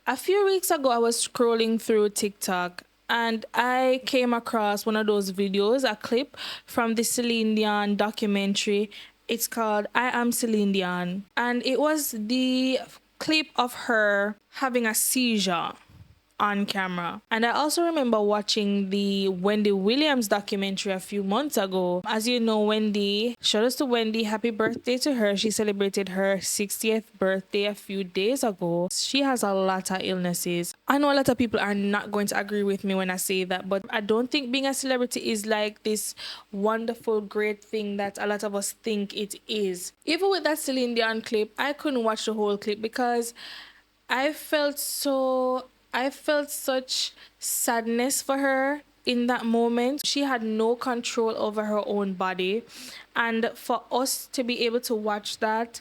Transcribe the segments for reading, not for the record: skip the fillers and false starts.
A few weeks ago, I was scrolling through TikTok and I came across one of those videos, a clip from the Celine Dion documentary. It's called I Am Celine Dion. And it was the clip of her having a seizure on camera. And I also remember watching the Wendy Williams documentary a few months ago. As you know, Wendy, shout out to Wendy, happy birthday to her. She celebrated her 60th birthday a few days ago. She has a lot of illnesses. I know a lot of people are not going to agree with me when I say that, but I don't think being a celebrity is like this wonderful, great thing that a lot of us think it is. Even with that Celine Dion clip, I couldn't watch the whole clip because I felt so I felt such sadness for her in that moment. She had no control over her own body. And for us to be able to watch that,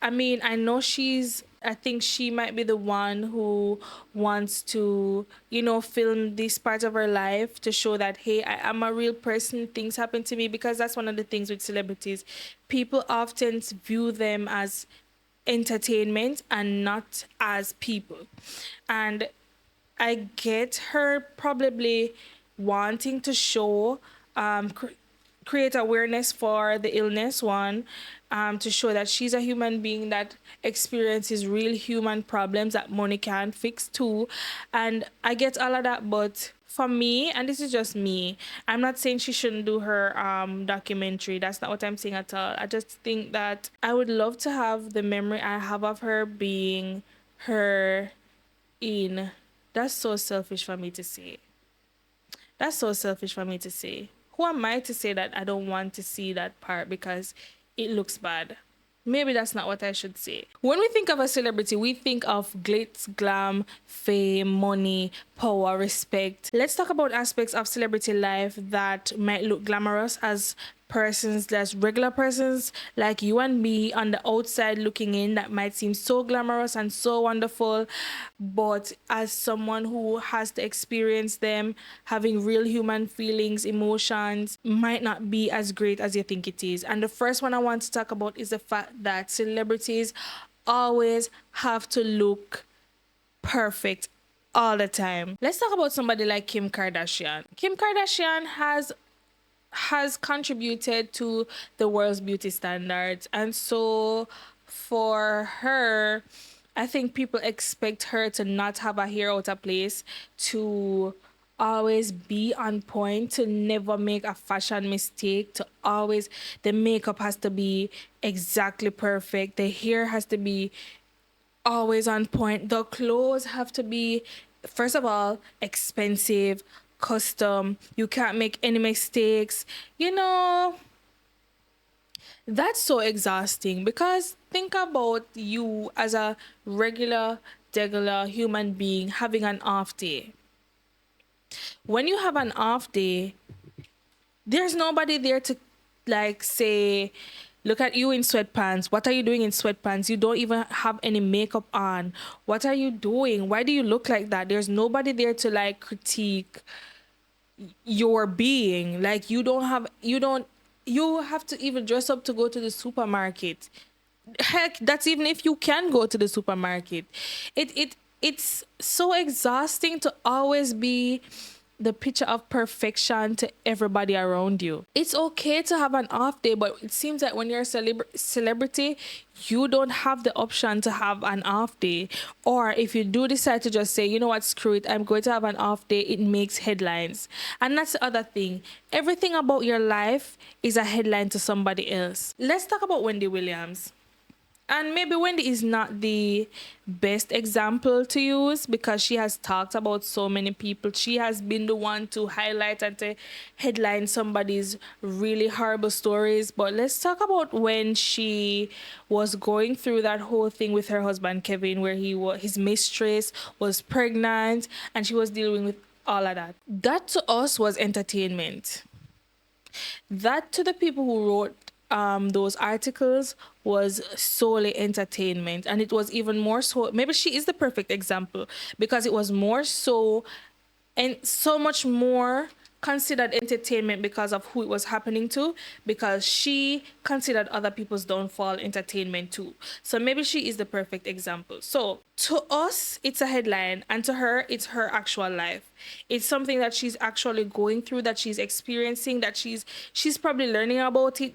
I mean, I think she might be the one who wants to, film this part of her life to show that, hey, I am a real person. Things happen to me, because that's one of the things with celebrities. People often view them as entertainment and not as people. And I get her probably wanting to show, create awareness for the illness one, to show that she's a human being that experiences real human problems that money can't fix too. And I get all of that, but for me, and this is just me, I'm not saying she shouldn't do her documentary. That's not what I'm saying at all. I just think that I would love to have the memory I have of her being her in. That's so selfish for me to say. That's so selfish for me to say. Who am I to say that I don't want to see that part because it looks bad? Maybe that's not what I should say. When we think of a celebrity, we think of glitz, glam, fame, money, power, respect. Let's talk about aspects of celebrity life that might look glamorous as persons, that's regular persons like you and me on the outside looking in, that might seem so glamorous and so wonderful, but as someone who has to experience them, having real human feelings, emotions, might not be as great as you think it is. And the first one I want to talk about is the fact that celebrities always have to look perfect all the time. Let's talk about somebody like Kim Kardashian. Kim Kardashian has contributed to the world's beauty standards. And so for her, I think people expect her to not have a hair out of place, to always be on point, to never make a fashion mistake, to always, the makeup has to be exactly perfect, the hair has to be always on point, the clothes have to be, first of all, expensive, custom, you can't make any mistakes. That's so exhausting, because think about you as a regular human being having an off day. When you have an off day, there's nobody there to like say, look at you in sweatpants. What are you doing in sweatpants? You don't even have any makeup on. What are you doing? Why do you look like that? There's nobody there to like critique your being. Like you have to even dress up to go to the supermarket. Heck, that's even if you can go to the supermarket. It's so exhausting to always be the picture of perfection to everybody around you. It's okay to have an off day, but it seems that when you're a celebrity, you don't have the option to have an off day. Or if you do decide to just say, you know what, screw it, I'm going to have an off day, it makes headlines. And that's the other thing. Everything about your life is a headline to somebody else. Let's talk about Wendy Williams. And maybe Wendy is not the best example to use, because she has talked about so many people. She has been the one to highlight and to headline somebody's really horrible stories. But let's talk about when she was going through that whole thing with her husband, Kevin, where his mistress was pregnant and she was dealing with all of that. That to us was entertainment. That to the people who wrote those articles was solely entertainment. And it was even more so, maybe she is the perfect example, because it was more so and so much more considered entertainment because of who it was happening to, because she considered other people's downfall entertainment too. So maybe she is the perfect example. So to us, it's a headline, and to her, it's her actual life. It's something that she's actually going through, that she's experiencing, that she's probably learning about it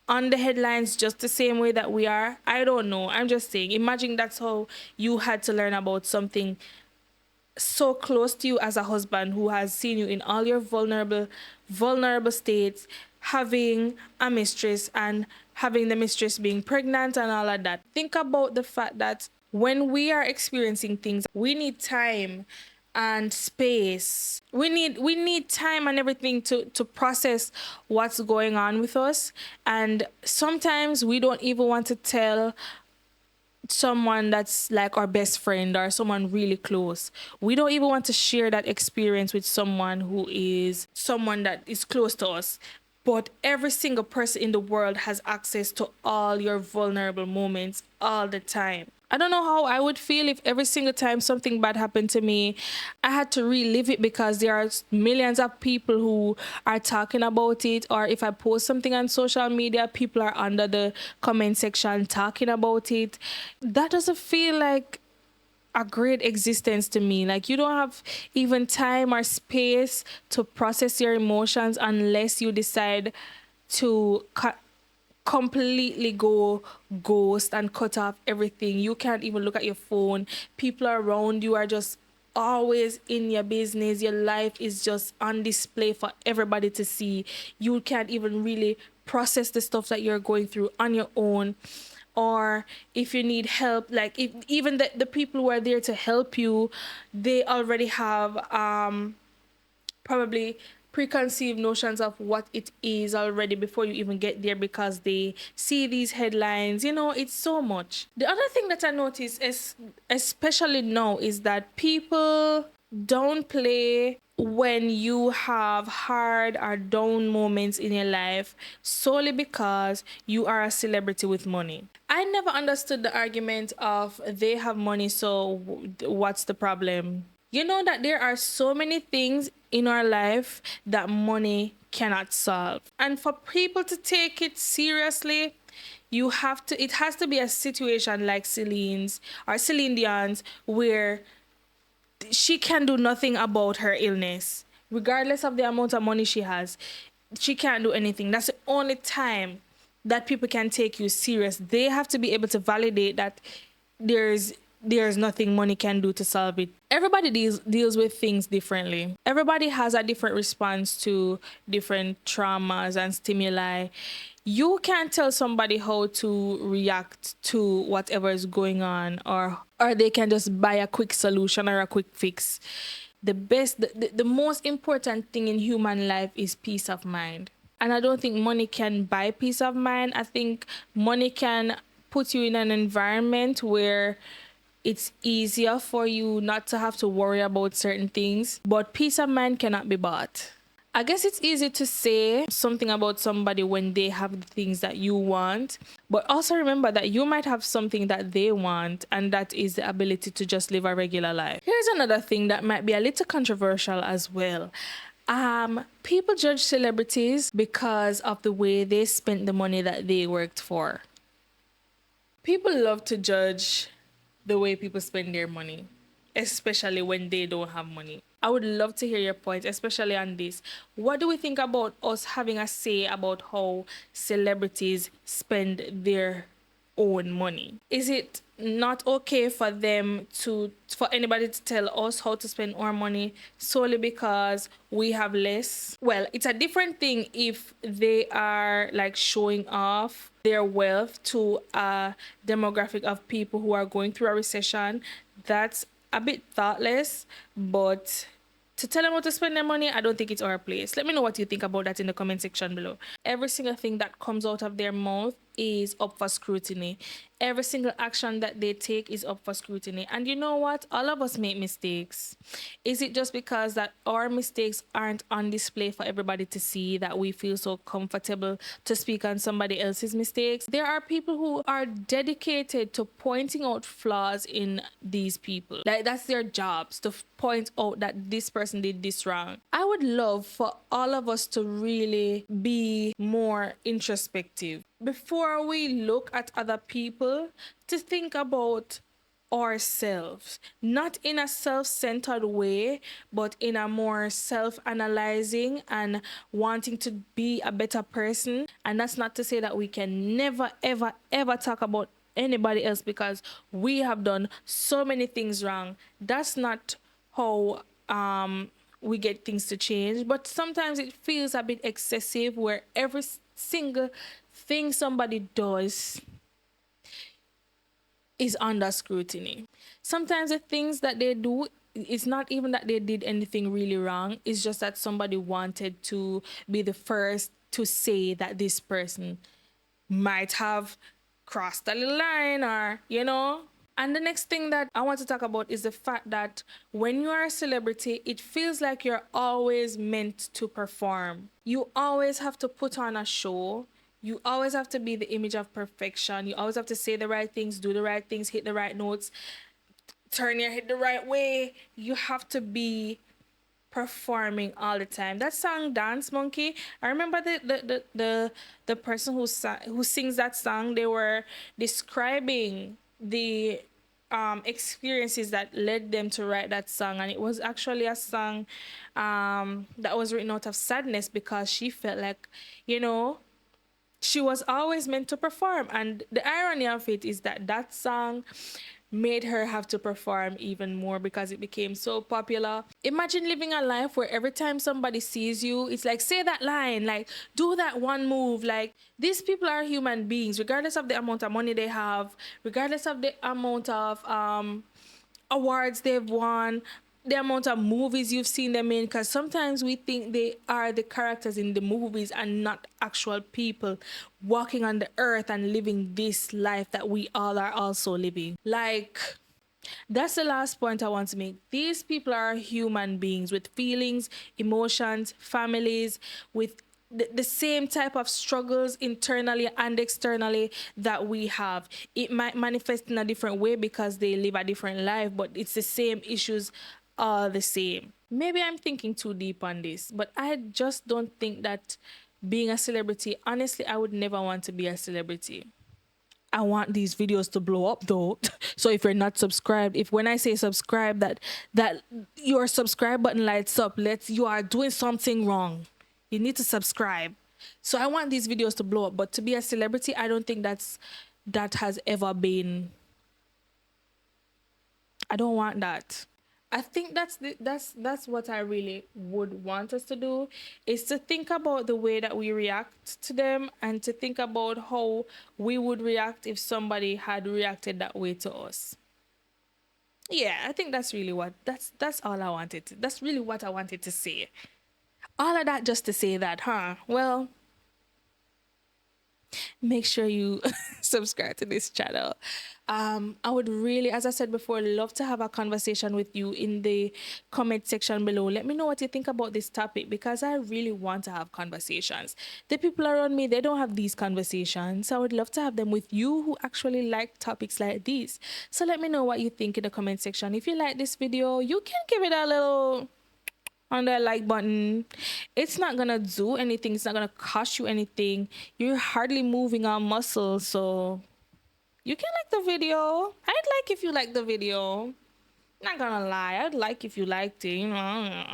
on the headlines just the same way that we are. I don't know. I'm just saying, imagine that's how you had to learn about something so close to you as a husband who has seen you in all your vulnerable states, having a mistress and having the mistress being pregnant and all of that. Think about the fact that when we are experiencing things, we need time and space. We need time and everything to process what's going on with us. And sometimes we don't even want to tell someone that's like our best friend or someone really close. We don't even want to share that experience with someone that is close to us. But every single person in the world has access to all your vulnerable moments all the time. I don't know how I would feel if every single time something bad happened to me, I had to relive it because there are millions of people who are talking about it. Or if I post something on social media, people are under the comment section talking about it. That doesn't feel like a great existence to me. Like, you don't have even time or space to process your emotions unless you decide to completely go ghost and cut off everything. You can't even look at your phone. People around you are just always in your business. Your life is just on display for everybody to see. You can't even really process the stuff that you're going through on your own. Or if you need help, like, if even the people who are there to help you, they already have probably preconceived notions of what it is already before you even get there, because they see these headlines. It's so much. The other thing that I notice is, especially now, is that people don't play when you have hard or down moments in your life solely because you are a celebrity with money. I never understood the argument of they have money, so what's the problem? You know that there are so many things in our life that money cannot solve. And for people to take it seriously, it has to be a situation like Celine Dion's, where she can do nothing about her illness. Regardless of the amount of money she has, she can't do anything. That's the only time that people can take you serious. They have to be able to validate that there's nothing money can do to solve it. Everybody deals with things differently. Everybody has a different response to different traumas and stimuli. You can't tell somebody how to react to whatever is going on, or they can just buy a quick solution or a quick fix. The most important thing in human life is peace of mind. And I don't think money can buy peace of mind. I think money can put you in an environment where it's easier for you not to have to worry about certain things, but peace of mind cannot be bought. I guess it's easy to say something about somebody when they have the things that you want, but also remember that you might have something that they want, and that is the ability to just live a regular life. Here's another thing that might be a little controversial as well. People judge celebrities because of the way they spent the money that they worked for. People love to judge the way people spend their money, especially when they don't have money. I would love to hear your point, especially on this. What do we think about us having a say about how celebrities spend their own money? Is it not okay for anybody to tell us how to spend our money solely because we have less? Well, it's a different thing if they are like showing off their wealth to a demographic of people who are going through a recession. That's a bit thoughtless, but to tell them how to spend their money, I don't think it's our place. Let me know what you think about that in the comment section below. Every single thing that comes out of their mouth is up for scrutiny. every single action that they take is up for scrutiny. And you know what? All of us make mistakes. Is it just because that our mistakes aren't on display for everybody to see that we feel so comfortable to speak on somebody else's mistakes? There are people who are dedicated to pointing out flaws in these people. Like, that's their jobs, to point out that this person did this wrong. I would love for all of us to really be more introspective before we look at other people, to think about ourselves, not in a self-centered way, but in a more self-analyzing and wanting to be a better person. And that's not to say that we can never ever ever talk about anybody else because we have done so many things wrong. That's not how we get things to change. But sometimes it feels a bit excessive, where every single thing somebody does is under scrutiny. Sometimes the things that they do, it's not even that they did anything really wrong. It's just that somebody wanted to be the first to say that this person might have crossed a little line, or, you know. And the next thing that I want to talk about is the fact that when you are a celebrity, it feels like you're always meant to perform. You always have to put on a show. You always have to be the image of perfection. You always have to say the right things, do the right things, hit the right notes, turn your head the right way. You have to be performing all the time. That song Dance Monkey, I remember the person who sings that song, they were describing the experiences that led them to write that song, and it was actually a song that was written out of sadness, because she felt like, you know, she was always meant to perform. And the irony of it is that that song made her have to perform even more because it became so popular. Imagine living a life where every time somebody sees you, it's like, say that line, like, do that one move. Like, these people are human beings, regardless of the amount of money they have, regardless of the amount of awards they've won, the amount of movies you've seen them in, because sometimes we think they are the characters in the movies and not actual people walking on the earth and living this life that we all are also living. Like, that's the last point I want to make. These people are human beings with feelings, emotions, families, with the same type of struggles internally and externally that we have. It might manifest in a different way because they live a different life, but it's the same issues are the same. Maybe I'm thinking too deep on this, but I just don't think that being a celebrity, honestly, I would never want to be a celebrity. I want these videos to blow up though. So if you're not subscribed, if when I say subscribe, that your subscribe button lights up, you are doing something wrong. You need to subscribe. So I want these videos to blow up, but to be a celebrity, I don't think that has ever been. I don't want that. I think that's what I really would want us to do, is to think about the way that we react to them, and to think about how we would react if somebody had reacted that way to us. Yeah, I think that's really that's all I wanted to, that's really what I wanted to say. All of that just to say that, huh? Well, make sure you subscribe to this channel. I would really, as I said before, love to have a conversation with you in the comment section below. Let me know what you think about this topic, because I really want to have conversations. The people around me, they don't have these conversations. I would love to have them with you who actually like topics like these. So let me know what you think in the comment section. If you like this video, you can give it a little on the like button. It's not gonna do anything, it's not gonna cost you anything. You're hardly moving our muscles, so you can like the video. I'd like if you like the video. Not gonna lie, I'd like if you liked it, you know.